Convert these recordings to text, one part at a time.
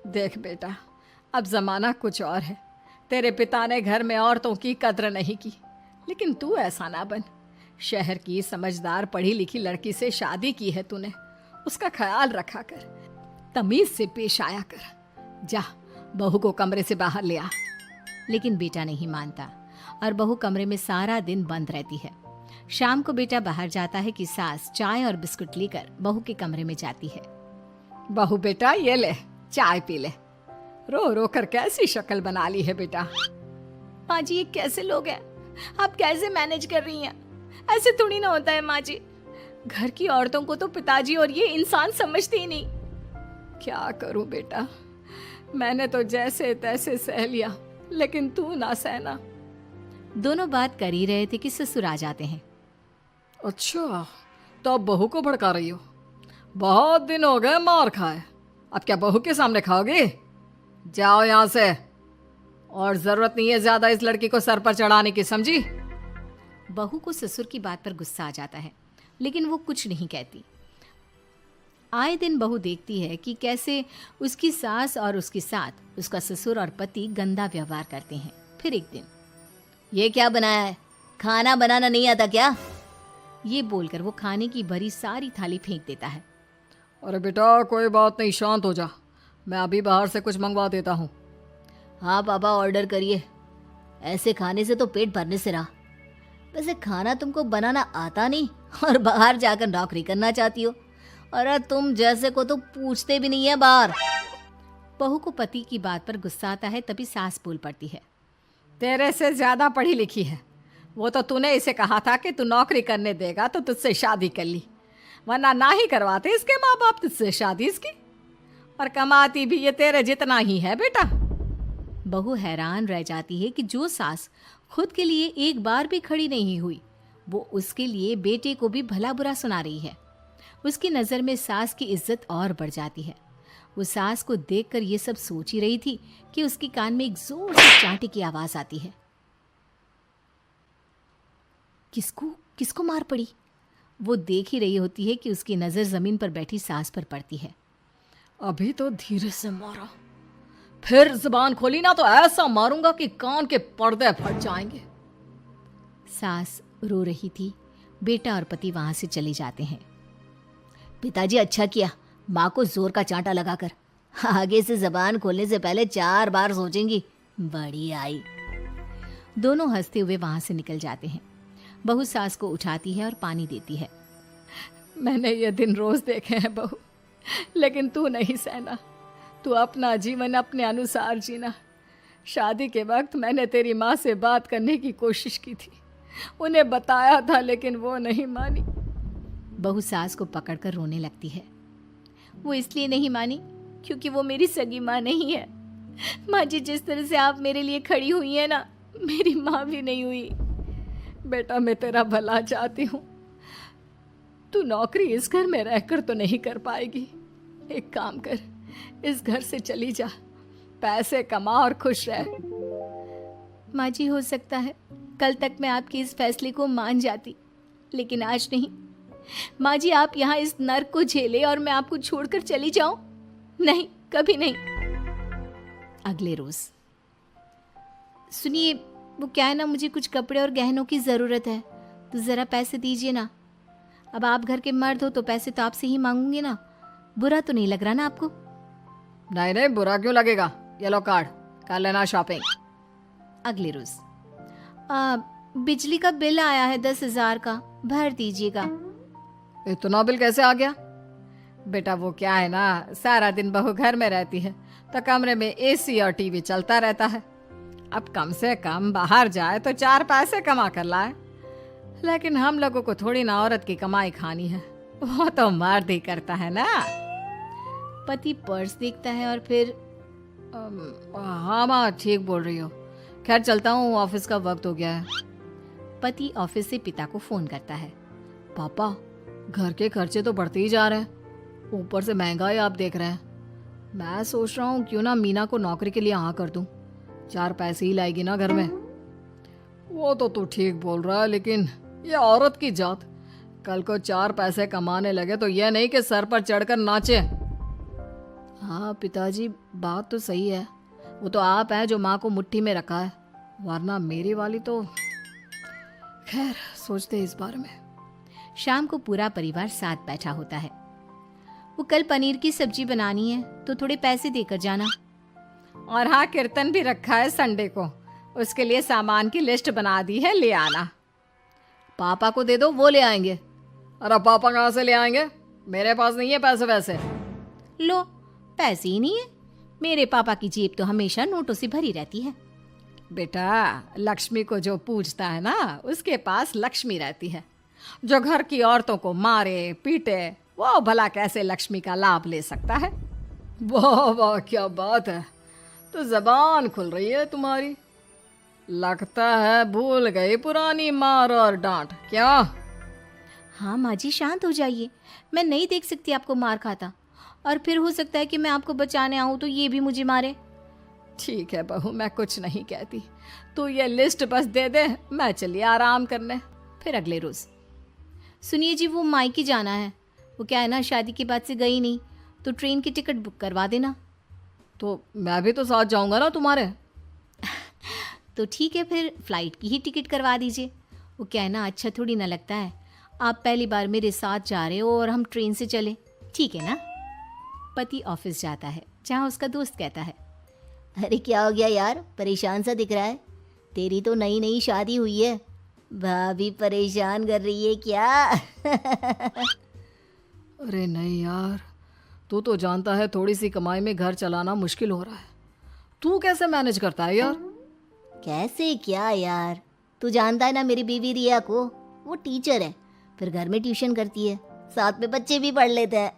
देख बेटा, अब ज़माना कुछ और है। तेरे पिता ने घर में औरतों की कद्र नहीं की, लेकिन तू ऐसा ना बन। शहर की समझदार पढ़ी लिखी लड़की से शादी की है तूने, उसका ख्याल रखा कर, तमीज से पेश आया कर। जा, बहू को कमरे से बाहर ले आ। लेकिन बेटा नहीं मानता और बहू कमरे में सारा दिन बंद रहती है। शाम को बेटा बाहर जाता है कि सास चाय और बिस्कुट लेकर बहू के कमरे में जाती है। बहू बेटा ये ले, चाय पी ले। रो रो कर कैसी शक्ल बना ली है बेटा। माँ जी, ये कैसे लोग हैं? आप कैसे मैनेज कर रही हैं? ऐसे थोड़ी ना होता है माँ जी। घर की औरतों को तो पिताजी और ये इंसान समझते ही नहीं। क्या करूं बेटा, मैंने तो जैसे तैसे सह लिया, लेकिन तू ना सहना। दोनों बात कर ही रहे थे कि ससुर आ जाते हैं। अच्छा, तो अब बहू को भड़का रही हो? बहुत दिन हो गए मार खाए, अब क्या बहू के सामने खाओगे? जाओ यहाँ से, और जरूरत नहीं है ज्यादा इस लड़की को सर पर चढ़ाने की, समझी? बहू को ससुर की बात पर गुस्सा आ जाता है, लेकिन वो कुछ नहीं कहती। आए दिन बहू देखती है कि कैसे उसकी सास और उसके साथ उसका ससुर और पति गंदा व्यवहार करते हैं। फिर एक दिन, ये क्या बनाया है? खाना बनाना नहीं आता क्या? ये बोलकर वो खाने की भरी सारी थाली फेंक देता है। अरे बेटा कोई बात नहीं, शांत हो जा, मैं अभी बाहर से कुछ मंगवा देता हूँ। हाँ पापा, ऑर्डर करिए। ऐसे खाने से तो पेट भरने से रहा। वैसे खाना तुमको बनाना आता नहीं और बाहर जाकर नौकरी करना चाहती हो। अरे तुम जैसे को तो पूछते भी नहीं है बाहर। बहू को पति की बात पर गुस्सा आता है, तभी सास बोल पड़ती है। तेरे से ज्यादा पढ़ी लिखी है, वो तो तूने इसे कहा था कि तू नौकरी करने देगा तो तुझसे शादी कर ली, वरना ना ही करवाते इसके माँ बाप तुझसे शादी इसकी। और कमाती भी ये तेरे जितना ही है बेटा। बहू हैरान रह जाती है कि जो सास खुद के लिए एक बार भी खड़ी नहीं हुई, वो उसके लिए बेटे को भी भला बुरा सुना रही है। उसकी नज़र में सास की इज्जत और बढ़ जाती है। वो सास को देखकर ये सब सोच ही रही थी कि उसके कान में एक जोर से चांटे की आवाज आती है। किसको किसको मार पड़ी? वो देख ही रही होती है कि उसकी नज़र जमीन पर बैठी सास पर पड़ती है। अभी तो धीरे से मारा, फिर जुबान खोली ना तो ऐसा मारूंगा कि कान के पर्दे फट जाएंगे। सास रो रही थी। बेटा और पति वहां से चले जाते हैं। पिताजी अच्छा किया माँ को जोर का चांटा लगाकर। आगे से जबान खोलने से पहले 4 बार सोचेंगी। बड़ी आई। दोनों हंसते हुए वहां से निकल जाते हैं। बहू सास को उठाती है और पानी देती है। मैंने ये दिन रोज देखे हैं बहू, लेकिन तू नहीं सहना। तू अपना जीवन अपने अनुसार जीना। शादी के वक्त मैंने तेरी माँ से बात करने की कोशिश की थी, उन्हें बताया था, लेकिन वो नहीं मानी। बहू सास को पकड़कर रोने लगती है। वो इसलिए नहीं मानी क्योंकि वो मेरी सगी माँ नहीं है। माँ जी, जिस तरह से आप मेरे लिए खड़ी हुई हैं ना, मेरी माँ भी नहीं हुई। बेटा मैं तेरा भला चाहती हूँ, तू नौकरी इस घर में रहकर तो नहीं कर पाएगी। एक काम कर, इस घर से चली जा, पैसे कमा और खुश रह। माँ जी, हो सकता है कल तक मैं आपके इस फैसले को मान जाती, लेकिन आज नहीं। माँ जी, आप यहाँ इस नर्क को झेले और मैं आपको छोड़कर चली जाऊं? नहीं, कभी नहीं। अगले रोज, सुनिए, वो क्या है ना, मुझे कुछ कपड़े और गहनों की ज़रूरत है, तो ज़रा पैसे दीजिए ना। अब आप घर के मर्द हो तो पैसे तो आपसे ही मांगूंगे ना। बुरा तो नहीं लग रहा ना आपको? नहीं नहीं, बुरा क्यों लगेगा। ये लो कार्ड, कर लेना शॉपिंग। अगले रोज, बिजली का बिल आया है 10,000 का, भर दीजिएगा। इतना बिल कैसे आ गया? बेटा वो क्या है ना, सारा दिन बहू घर में रहती है तो कमरे में एसी और टीवी चलता रहता है। अब कम से कम बाहर जाए तो 4 पैसे कमा कर लाए, लेकिन हम लोगों को थोड़ी ना औरत की कमाई खानी है, वो तो मर्द ही करता है ना। पति पर्स देखता है और फिर हाँ माँ ठीक बोल रही हो, खैर चलता हूँ, ऑफिस का वक्त हो गया है। पति ऑफिस से पिता को फोन करता है। पापा, घर के खर्चे तो बढ़ते ही जा रहे हैं, ऊपर से महंगाई आप देख रहे हैं। मैं सोच रहा हूँ क्यों ना मीना को नौकरी के लिए हाँ कर दूँ, 4 पैसे ही लाएगी ना घर में। वो तो तू ठीक बोल रहा है, लेकिन ये औरत की जात, कल को 4 पैसे कमाने लगे तो यह नहीं कि सर पर चढ़कर नाचे। हाँ पिताजी, बात तो सही है। वो तो आप हैं जो माँ को मुट्ठी में रखा है, वरना मेरी वाली तो। खैर, सोचते हैं इस बारे में। शाम को पूरा परिवार साथ बैठा होता है। वो कल पनीर की सब्जी बनानी है तो थोड़े पैसे देकर जाना। और हाँ, कीर्तन भी रखा है संडे को, उसके लिए सामान की लिस्ट बना दी है, ले आना। पापा को दे दो, वो ले आएंगे। अरे पापा कहाँ से ले आएंगे, मेरे पास नहीं है पैसे वैसे। लो, पैसे ही नहीं है। मेरे पापा की जेब तो हमेशा नोटों से भरी रहती है। बेटा, लक्ष्मी को जो पूजता है ना, उसके पास लक्ष्मी रहती है। जो घर की औरतों को मारे पीटे, वो भला कैसे लक्ष्मी का लाभ ले सकता है। वाह वाह, क्या बात है, तो जबान खुल रही है तुम्हारी। लगता है भूल गई पुरानी मार और डांट, क्या? हाँ माँ जी, शांत हो जाइए। मैं नहीं देख सकती आपको मार खाता, और फिर हो सकता है कि मैं आपको बचाने आऊँ तो ये भी मुझे मारे। ठीक है बहू, मैं कुछ नहीं कहती, तू ये लिस्ट बस दे दे, मैं चलिए आराम करने। फिर अगले रोज, सुनिए जी, वो मायके जाना है। वो क्या है ना, शादी के बाद से गई नहीं, तो ट्रेन की टिकट बुक करवा देना। तो मैं भी तो साथ जाऊंगा ना तुम्हारे। तो ठीक है, फिर फ्लाइट की ही टिकट करवा दीजिए। वो क्या है ना, अच्छा थोड़ी ना लगता है आप पहली बार मेरे साथ जा रहे हो और हम ट्रेन से चले, ठीक है ना? पति ऑफिस जाता है, जहाँ उसका दोस्त कहता है, अरे क्या हो गया यार, परेशान सा दिख रहा है। तेरी तो नई नई शादी हुई है, भाभी परेशान कर रही है क्या? अरे नहीं यार, तू तो जानता है थोड़ी सी कमाई में घर चलाना मुश्किल हो रहा है। तू कैसे मैनेज करता है यार? कैसे क्या यार, तू जानता है ना मेरी बीवी रिया को, वो टीचर है, फिर घर में ट्यूशन करती है, साथ में बच्चे भी पढ़ लेते हैं।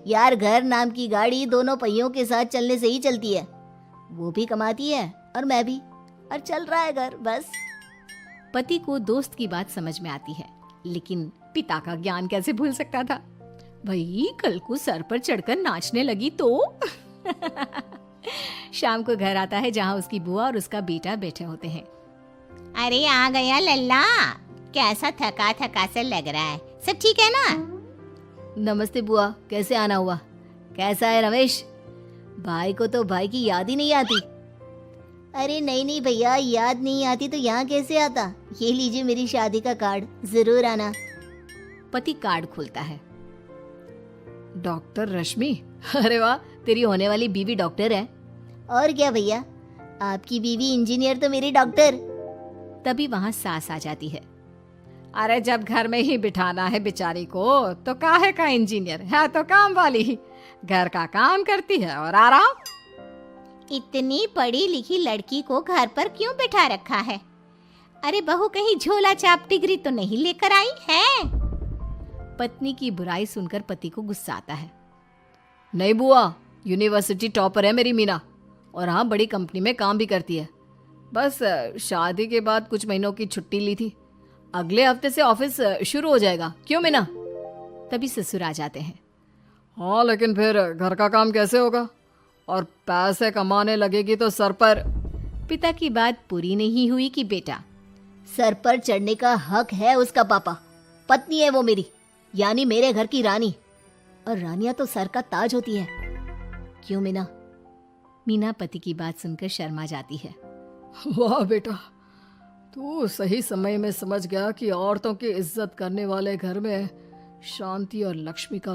यार, घर नाम की गाड़ी दोनों पहियों के साथ चलने से ही चलती है। वो भी कमाती है और मैं भी, और चल रहा है घर बस। पति को दोस्त की बात समझ में आती है, लेकिन पिता का ज्ञान कैसे भूल सकता था। भाई, कल को सर पर चढ़कर नाचने लगी तो। शाम को घर आता है, जहाँ उसकी बुआ और उसका बेटा बैठे होते हैं। अरे आ गया लल्ला, कैसा थका थका सा लग रहा है, सब ठीक है ना? नमस्ते बुआ, कैसे आना हुआ? कैसा है रमेश? भाई को तो भाई की याद ही नहीं आती। अरे नहीं नहीं भैया, याद नहीं आती तो यहाँ कैसे आता? ये लीजिए मेरी शादी का कार्ड, जरूर आना। पति कार्ड खोलता है। डॉक्टर रश्मि? अरे वाह, तेरी होने वाली बीवी डॉक्टर है। और क्या भैया, आपकी बीवी इंजीनियर तो मेरी डॉक्टर। तभी वहाँ सास आ जाती है। अरे जब घर में ही बिठाना है बेचारी को, तो काहे का इंजीनियर है, तो काम वाली ही, घर का काम करती है और आराम। इतनी पढ़ी लिखी लड़की को घर पर क्यों बिठा रखा है? अरे बहू कहीं झोला छाप डिग्री तो नहीं लेकर आई है? पत्नी की बुराई सुनकर पति को गुस्सा आता है। नहीं बुआ, यूनिवर्सिटी टॉपर है मेरी मीना, और हाँ, बड़ी कंपनी में काम भी करती है। बस शादी के बाद कुछ महीनों की छुट्टी ली थी, अगले हफ्ते से ऑफिस शुरू हो जाएगा। क्यों मीना? तभी ससुर आ जाते हैं। हाँ, लेकिन फिर घर का काम कैसे होगा, और पैसे कमाने लगेगी तो सर पर। पिता की बात पूरी नहीं हुई कि बेटा, सर पर चढ़ने का हक है उसका पापा। पत्नी है वो मेरी, यानी मेरे घर की रानी, और रानियां तो सर का ताज होती है। क्यों मीना? मीना पति की बात सुनकर शर्मा जाती है। वाह बेटा, तू सही समय में समझ गया कि औरतों की इज्जत करने वाले घर में शांति और लक्ष्मी का